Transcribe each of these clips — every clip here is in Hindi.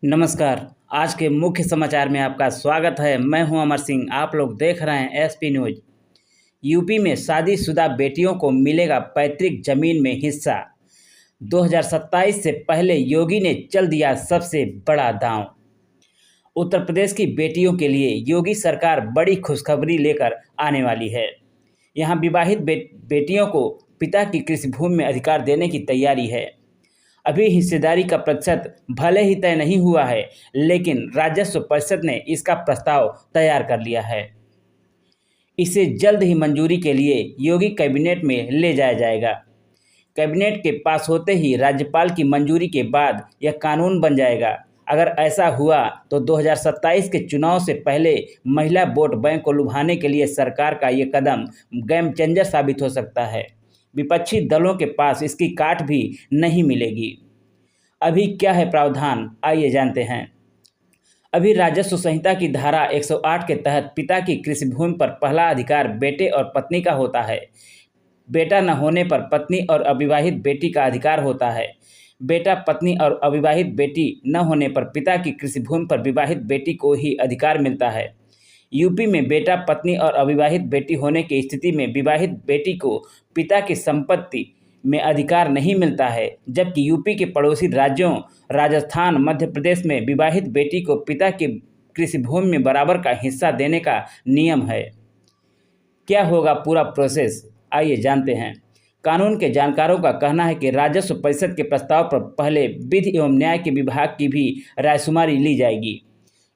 नमस्कार। आज के मुख्य समाचार में आपका स्वागत है। मैं हूं अमर सिंह। आप लोग देख रहे हैं एसपी न्यूज। यूपी में शादीशुदा बेटियों को मिलेगा पैतृक जमीन में हिस्सा। 2027 से पहले योगी ने चल दिया सबसे बड़ा दांव। उत्तर प्रदेश की बेटियों के लिए योगी सरकार बड़ी खुशखबरी लेकर आने वाली है। यहां विवाहित बेटियों को पिता की कृषि भूमि में अधिकार देने की तैयारी है। अभी हिस्सेदारी का प्रतिशत भले ही तय नहीं हुआ है, लेकिन राजस्व परिषद ने इसका प्रस्ताव तैयार कर लिया है। इसे जल्द ही मंजूरी के लिए योगी कैबिनेट में ले जाया जाएगा। कैबिनेट के पास होते ही राज्यपाल की मंजूरी के बाद यह कानून बन जाएगा। अगर ऐसा हुआ तो 2027 के चुनाव से पहले महिला वोट बैंक को लुभाने के लिए सरकार का ये कदम गेम चेंजर साबित हो सकता है। विपक्षी दलों के पास इसकी काट भी नहीं मिलेगी। अभी क्या है प्रावधान, आइए जानते हैं। अभी राजस्व संहिता की धारा 108 के तहत पिता की कृषि भूमि पर पहला अधिकार बेटे और पत्नी का होता है। बेटा न होने पर पत्नी और अविवाहित बेटी का अधिकार होता है। बेटा, पत्नी और अविवाहित बेटी न होने पर पिता की कृषि भूमि पर विवाहित बेटी को ही अधिकार मिलता है। यूपी में बेटा, पत्नी और अविवाहित बेटी होने की स्थिति में विवाहित बेटी को पिता की संपत्ति में अधिकार नहीं मिलता है, जबकि यूपी के पड़ोसी राज्यों राजस्थान, मध्य प्रदेश में विवाहित बेटी को पिता की कृषि भूमि में बराबर का हिस्सा देने का नियम है। क्या होगा पूरा प्रोसेस, आइए जानते हैं। कानून के जानकारों का कहना है कि राजस्व परिषद के प्रस्ताव पर पहले विधि एवं न्याय के विभाग की भी रायशुमारी ली जाएगी।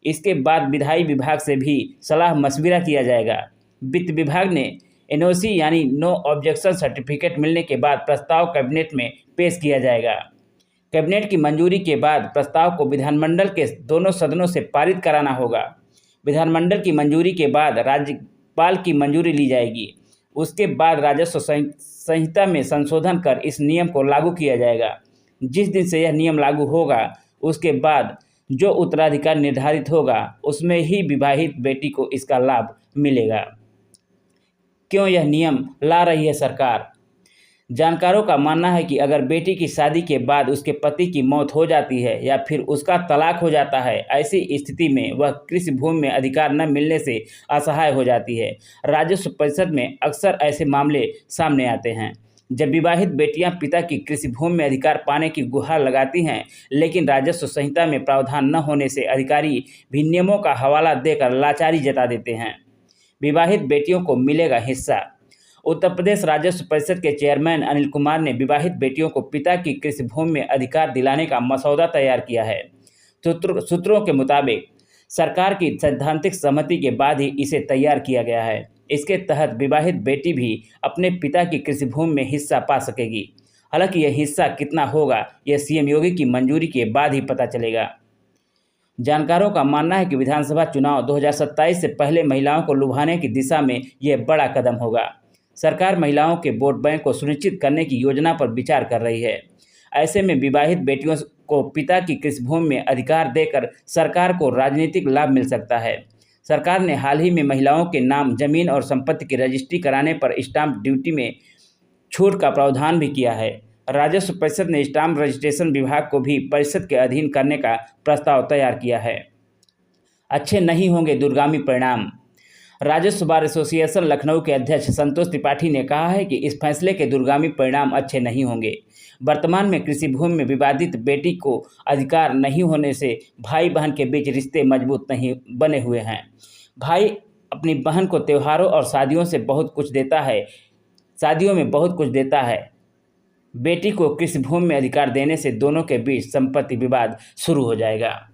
इसके बाद विधायी विभाग से भी सलाह मशविरा किया जाएगा। वित्त विभाग ने एनओसी यानी नो ऑब्जेक्शन सर्टिफिकेट मिलने के बाद प्रस्ताव कैबिनेट में पेश किया जाएगा। कैबिनेट की मंजूरी के बाद प्रस्ताव को विधानमंडल के दोनों सदनों से पारित कराना होगा। विधानमंडल की मंजूरी के बाद राज्यपाल की मंजूरी ली जाएगी। उसके बाद राजस्व संहिता में संशोधन कर इस नियम को लागू किया जाएगा। जिस दिन से यह नियम लागू होगा, उसके बाद जो उत्तराधिकार निर्धारित होगा उसमें ही विवाहित बेटी को इसका लाभ मिलेगा। क्यों यह नियम ला रही है सरकार? जानकारों का मानना है कि अगर बेटी की शादी के बाद उसके पति की मौत हो जाती है या फिर उसका तलाक हो जाता है, ऐसी स्थिति में वह कृषि भूमि में अधिकार न मिलने से असहाय हो जाती है। राजस्व परिषद में अक्सर ऐसे मामले सामने आते हैं जब विवाहित बेटियां पिता की कृषि भूमि में अधिकार पाने की गुहार लगाती हैं, लेकिन राजस्व संहिता में प्रावधान न होने से अधिकारी भी नियमों का हवाला देकर लाचारी जता देते हैं। विवाहित बेटियों को मिलेगा हिस्सा। उत्तर प्रदेश राजस्व परिषद के चेयरमैन अनिल कुमार ने विवाहित बेटियों को पिता की कृषि भूमि में अधिकार दिलाने का मसौदा तैयार किया है। सूत्रों के मुताबिक सरकार की सैद्धांतिक सहमति के बाद ही इसे तैयार किया गया है। इसके तहत विवाहित बेटी भी अपने पिता की कृषि भूमि में हिस्सा पा सकेगी। हालांकि यह हिस्सा कितना होगा, यह सीएम योगी की मंजूरी के बाद ही पता चलेगा। जानकारों का मानना है कि विधानसभा चुनाव 2027 से पहले महिलाओं को लुभाने की दिशा में यह बड़ा कदम होगा। सरकार महिलाओं के वोट बैंक को सुनिश्चित करने की योजना पर विचार कर रही है। ऐसे में विवाहित बेटियों को पिता की कृषि भूमि में अधिकार देकर सरकार को राजनीतिक लाभ मिल सकता है। सरकार ने हाल ही में महिलाओं के नाम जमीन और संपत्ति की रजिस्ट्री कराने पर स्टाम्प ड्यूटी में छूट का प्रावधान भी किया है। राजस्व परिषद ने स्टाम्प रजिस्ट्रेशन विभाग को भी परिषद के अधीन करने का प्रस्ताव तैयार किया है। अच्छे नहीं होंगे दूरगामी परिणाम। राजस्व बार एसोसिएशन लखनऊ के अध्यक्ष संतोष त्रिपाठी ने कहा है कि इस फैसले के दूरगामी परिणाम अच्छे नहीं होंगे। वर्तमान में कृषि भूमि में विवादित बेटी को अधिकार नहीं होने से भाई बहन के बीच रिश्ते मजबूत नहीं बने हुए हैं। भाई अपनी बहन को त्योहारों और शादियों में बहुत कुछ देता है। बेटी को कृषि भूमि में अधिकार देने से दोनों के बीच संपत्ति विवाद शुरू हो जाएगा।